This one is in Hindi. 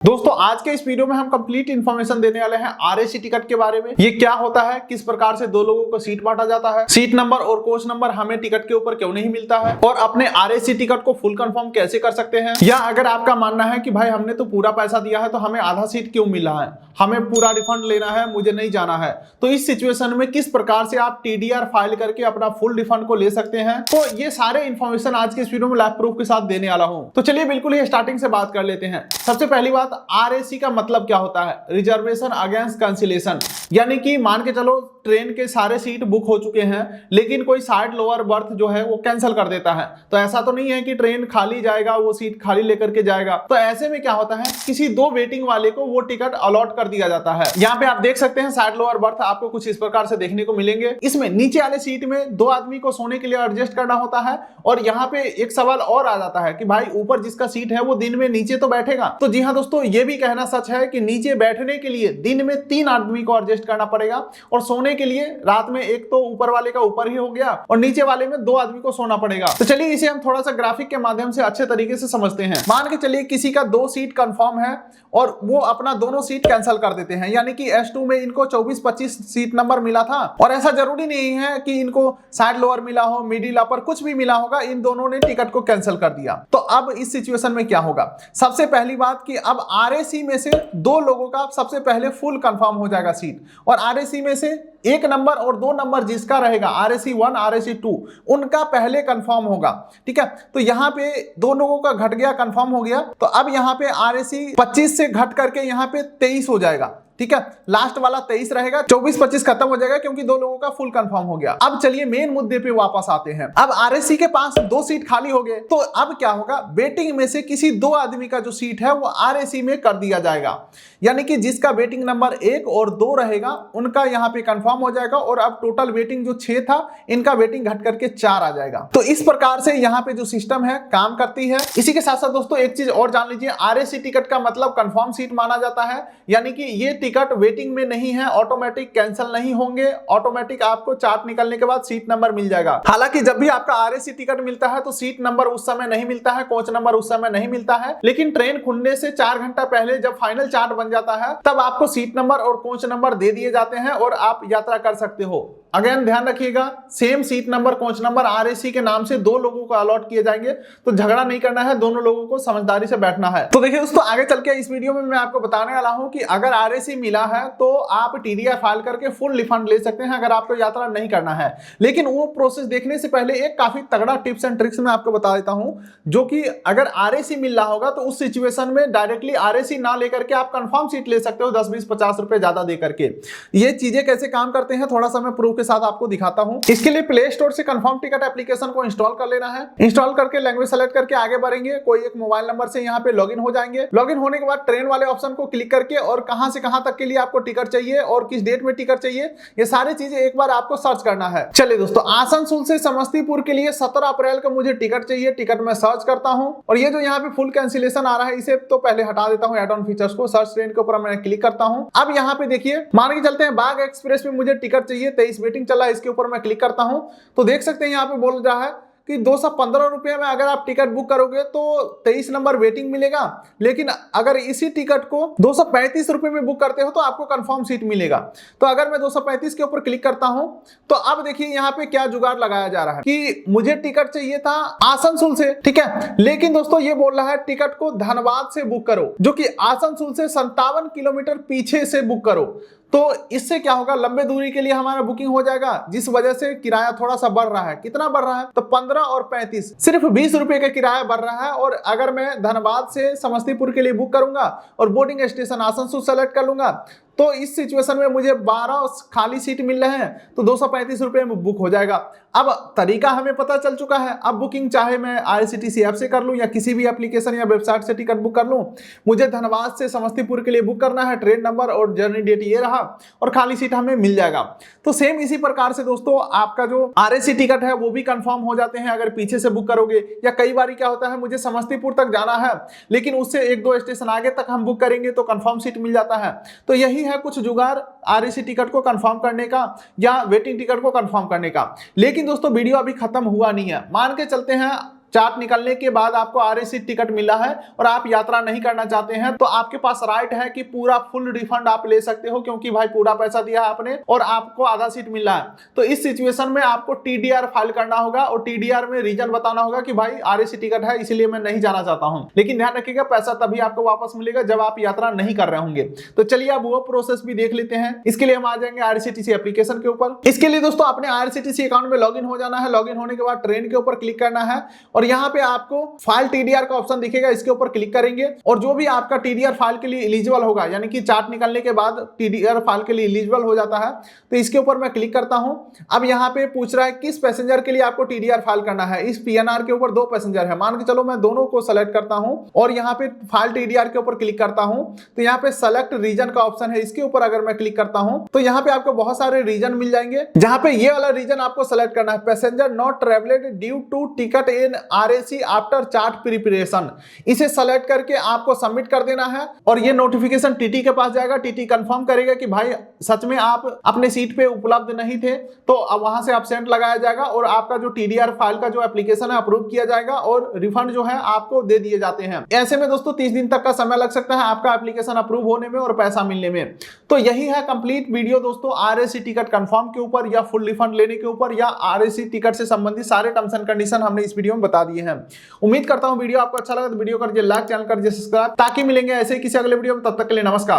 दोस्तों आज के इस वीडियो में हम कंप्लीट इन्फॉर्मेशन देने वाले हैं आरएसी टिकट के बारे में। ये क्या होता है, किस प्रकार से दो लोगों को सीट बांटा जाता है, सीट नंबर और कोच नंबर हमें टिकट के ऊपर क्यों नहीं मिलता है, और अपने आरएसी टिकट को फुल कंफर्म कैसे कर सकते हैं। या अगर आपका मानना है कि भाई हमने तो पूरा पैसा दिया है तो हमें आधा सीट क्यों मिला है, हमें पूरा रिफंड लेना है, मुझे नहीं जाना है, तो इस सिचुएशन में किस प्रकार से आप टीडीआर फाइल करके अपना फुल रिफंड को ले सकते हैं, तो ये सारे इन्फॉर्मेशन आज के इस वीडियो में लाइव प्रूफ के साथ देने वाला हूं। तो चलिए बिल्कुल ही स्टार्टिंग से बात कर लेते हैं। सबसे पहली बात, आरएसी का मतलब क्या होता है? Reservation against cancellation. यानी कि मान के चलो ट्रेन के सारे सीट बुक हो चुके हैं लेकिन कोई साइड लोअर बर्थ जो है वो कैंसिल कर देता है, तो ऐसा तो नहीं है कि ट्रेन खाली जाएगा वो सीट खाली लेकर के जाएगा। तो ऐसे में क्या होता है, किसी दो वेटिंग वाले को वो टिकट अलॉट कर दिया जाता है। यहाँ पे आप देख सकते हैं साइड लोअर बर्थ आपको कुछ इस प्रकार से देखने को मिलेंगे। इसमें नीचे वाले सीट में दो आदमी को सोने के लिए एडजस्ट करना होता है। और यहाँ पे एक सवाल और आ जाता है कि भाई ऊपर जिसका सीट है वो दिन में नीचे तो बैठेगा। तो जी हाँ दोस्तों, ये भी कहना सच है कि नीचे बैठने के लिए दिन में 3 आदमी को एडजस्ट करना पड़ेगा और सोने के लिए रात में एक तो ऊपर वाले का ऊपर ही हो गया और नीचे वाले में 2 आदमी को सोना पड़ेगा। तो चलिए इसे हम थोड़ा सा ग्राफिक के माध्यम से अच्छे तरीके से समझते हैं। मान के चलिए किसी का 2 सीट कंफर्म है और वो अपना दोनों सीट कैंसिल कर देते हैं, यानी कि S2 में इनको 24-25 सीट नंबर मिला था और ऐसा जरूरी नहीं है कि इनको साइड लोअर मिला हो, मिडिल अपर कुछ भी मिला होगा, इन दोनों ने टिकट को कैंसिल कर दिया। तो अब इस सिचुएशन में क्या होगा? सबसे पहली बात कि अब आरएसी में से 2 लोगों का सबसे पहले फुल कंफर्म हो जाएगा सीट, और आरएसी में से 1 नंबर और 2 नंबर जिसका रहेगा RAC 1 RAC 2 उनका पहले कंफर्म होगा। ठीक है, तो यहाँ पे 2 लोगों का घट गया, कंफर्म हो गया। तो अब यहाँ पे RAC 25 से घट करके यहाँ पे 23 हो जाएगा। ठीक है, लास्ट वाला 23 रहेगा, 24-25 खत्म हो जाएगा क्योंकि 2 लोगों का फुल कंफर्म हो गया। अब चलिए मेन मुद्दे पे वापस आते हैं। अब आरएसी के पास 2 सीट खाली हो गए, तो अब क्या होगा? वेटिंग में से किसी 2 आदमी का जो सीट है वो आरएसी में कर दिया जाएगा, यानी कि जिसका वेटिंग नंबर 1 और 2 रहेगा उनका यहाँ पे कंफर्म हो जाएगा और अब टोटल वेटिंग जो 6 था इनका वेटिंग घट करके 4 आ जाएगा। तो इस प्रकार से यहाँ पे जो सिस्टम है काम करती है। इसी के साथ साथ दोस्तों एक चीज और जान लीजिए, आरएसी टिकट का मतलब कंफर्म सीट माना जाता है, यानी कि ये टिकट वेटिंग में नहीं है, ऑटोमेटिक कैंसिल नहीं होंगे, ऑटोमेटिक आपको चार्ट निकलने के बाद सीट नंबर मिल जाएगा। हालांकि जब भी आपका आरएसी टिकट मिलता है तो सीट नंबर उस समय नहीं मिलता है, कोच नंबर उस समय नहीं मिलता है, लेकिन ट्रेन खुलने से 4 घंटा पहले जब फाइनल चार्ट बन जाता है तब आपको सीट नंबर और कोच नंबर दे दिए जाते हैं और आप यात्रा कर सकते हो। अगेन ध्यान रखिएगा, same seat number coach number RAC के नाम से 2 लोगों को अलॉट किए जाएंगे, तो झगड़ा नहीं करना है, दोनों लोगों को समझदारी से बैठना है। तो देखिए दोस्तों, आगे चल के इस वीडियो में मैं आपको बताने वाला हूं कि अगर आरएसी मिला है तो आप टीडीआर फाइल करके फुल रिफंड ले सकते हैं अगर आपको यात्रा नहीं करना है। लेकिन वो प्रोसेस देखने से पहले एक काफी तगड़ा टिप्स एंड ट्रिक्स मैं आपको बता देता हूं, जो कि अगर आरएसी मिल रहा होगा तो उस सिचुएशन में डायरेक्टली आरएसी ना लेकर के आप कंफर्म सीट ले सकते हो 10-20-50 रुपए ज्यादा दे करके। ये चीजें कैसे काम करते हैं थोड़ा सा मैं प्रूफ के साथ आपको दिखाता हूं। इसके लिए प्ले स्टोर से कंफर्म टिकट एप्लीकेशन को इंस्टॉल कर लेना है। इंस्टॉल करके लैंग्वेज सेलेक्ट करके आगे बढ़ेंगे, कोई एक मोबाइल नंबर से यहाँ पे लॉगिन हो जाएंगे। लॉगिन होने के बाद ट्रेन वाले ऑप्शन को क्लिक करके और कहां से कहां तक के लिए आपको टिकट चाहिए और किस डेट में टिकट चाहिए, ये सारी चीजें एक बार आपको सर्च करना है। चलिए दोस्तों, आसनसोल से समस्तीपुर के लिए 17 अप्रैल को मुझे टिकट चाहिए, टिकट में सर्च करता हूं और ये जो यहाँ पे फुल कैंसिलेशन आ रहा है इसे तो पहले हटा देता हूं, एड ऑन फीचर्स को। सर्च ट्रेन के ऊपर मैं क्लिक करता हूं। अब यहाँ पे देखिए, मान के चलते हैं बाग एक्सप्रेस में मुझे टिकट चाहिए, 23 वेटिंग चला है, इसके ऊपर मैं क्लिक करता हूं तो देख सकते हैं यहाँ पे बोल रहा है कि 215 रुपए में अगर आप टिकट बुक करोगे तो 23 नंबर वेटिंग मिलेगा, लेकिन अगर इसी टिकट को 235 रुपए में बुक करते हो तो आपको कंफर्म सीट मिलेगा। तो अगर मैं 235 के ऊपर क्लिक करता हूं तो अब देखिए यहाँ पे क्या जुगाड़ लगाया जा रहा है कि मुझे टिकट चाहिए था आसनसोल से, ठीक है, लेकिन दोस्तों ये बोल रहा है टिकट को धनबाद से बुक करो, जो कि आसनसोल से 57 किलोमीटर पीछे से बुक करो। तो इससे क्या होगा, लंबे दूरी के लिए हमारा बुकिंग हो जाएगा, जिस वजह से किराया थोड़ा सा बढ़ रहा है। कितना बढ़ रहा है? तो 15 और 35, सिर्फ 20 रुपए का किराया बढ़ रहा है। और अगर मैं धनबाद से समस्तीपुर के लिए बुक करूंगा और बोर्डिंग स्टेशन आसनसोल सेलेक्ट कर लूंगा तो इस सिचुएशन में मुझे 12 खाली सीट मिल रहे हैं, तो 235 रुपए में बुक हो जाएगा। अब तरीका हमें पता चल चुका है। अब बुकिंग चाहे मैं आईआरसीटीसी ऐप से कर लूं या किसी भी एप्लीकेशन या वेबसाइट से टिकट बुक कर लूं, मुझे धनबाद से समस्तीपुर के लिए बुक करना है, ट्रेन नंबर और जर्नी डेट ये रहा और खाली सीट हमें मिल जाएगा। तो सेम इसी प्रकार से दोस्तों आपका जो आरएसी टिकट है वो भी कंफर्म हो जाते हैं अगर पीछे से बुक करोगे। या कई बार क्या होता है, मुझे समस्तीपुर तक जाना है लेकिन उससे 1-2 स्टेशन आगे तक हम बुक करेंगे तो कंफर्म सीट मिल जाता है। तो यही है कुछ जुगाड़ आरएसी टिकट को कंफर्म करने का या वेटिंग टिकट को कंफर्म करने का। लेकिन दोस्तों वीडियो अभी खत्म हुआ नहीं है, मान के चलते हैं चार्ट निकलने के बाद आपको आरएसी टिकट मिला है और आप यात्रा नहीं करना चाहते हैं, तो आपके पास राइट है कि पूरा फुल रिफंड आप ले सकते हो, क्योंकि भाई पूरा पैसा दिया आपने और आपको आधा सीट मिला है। तो इस सिचुएशन में आपको टीडीआर फाइल करना होगा और टीडीआर में रीजन बताना होगा कि भाई आरएसी टिकट है इसलिए मैं नहीं जाना चाहता हूं। लेकिन ध्यान रखिएगा पैसा तभी आपको वापस मिलेगा जब आप यात्रा नहीं कर रहे होंगे। तो चलिए अब वो प्रोसेस भी देख लेते हैं। इसके लिए हम आ जाएंगे आईआरसीटीसी एप्लीकेशन के ऊपर। इसके लिए दोस्तों अपने आईआरसीटीसी अकाउंट में लॉगिन हो जाना है। लॉगिन होने के बाद ट्रेन के ऊपर क्लिक करना है और यहाँ पे आपको फाइल टीडीआर का ऑप्शन दिखेगा, इसके ऊपर क्लिक करेंगे और जो भी आपका टीडीआर फाइल के लिए एलिजिबल होगा, यानी कि चार्ट निकलने के बाद टीडीआर फाइल के लिए एलिजिबल हो जाता है, तो इसके ऊपर मैं क्लिक करता हूं। अब यहाँ पे पूछ रहा है किस पैसेंजर के लिए आपको टीडीआर फाइल करना है। इस पीएनआर के ऊपर 2 पैसेंजर है, मान के चलो मैं दोनों को सेलेक्ट करता हूं और यहाँ पे फाइल टीडीआर के ऊपर क्लिक करता हूं। तो यहाँ पे सेलेक्ट रीजन का ऑप्शन है, इसके ऊपर अगर मैं क्लिक करता हूं तो यहाँ पे आपको बहुत सारे रीजन मिल जाएंगे, जहां पे ये वाला रीजन आपको सेलेक्ट करना है, passenger not travelled due to ticket in RAC after chart preparation. इसे सेलेक्ट करके आपको सबमिट कर देना है और ये नोटिफिकेशन टीटी के पास जाएगा। टीटी कंफर्म करेगा कि भाई सच में आप अपने सीट पे उपलब्ध नहीं थे, तो अब वहां से एब्सेंट लगाया जाएगा और आपका जो टीडीआर फाइल का जो एप्लीकेशन है अप्रूव किया जाएगा और रिफंड जो है आपको दे दिए जाते हैं। ऐसे में दोस्तों 30 दिन तक का समय लग सकता है आपका एप्लीकेशन अप्रूव होने में और पैसा मिलने में। तो यही है कंप्लीट वीडियो दोस्तों आरएसी टिकट कंफर्म के ऊपर या फुल रिफंड लेने के ऊपर या आरएसी टिकट से संबंधित सारे टर्म्स एंड कंडीशन हमने इस वीडियो में बता दिए हैं। उम्मीद करता हूं वीडियो आपको अच्छा लगा, तो वीडियो कर दिए लाइक, चैनल कर दिए सब्सक्राइब, ताकि मिलेंगे ऐसे किसी अगले वीडियो में। तब तक के लिए नमस्कार।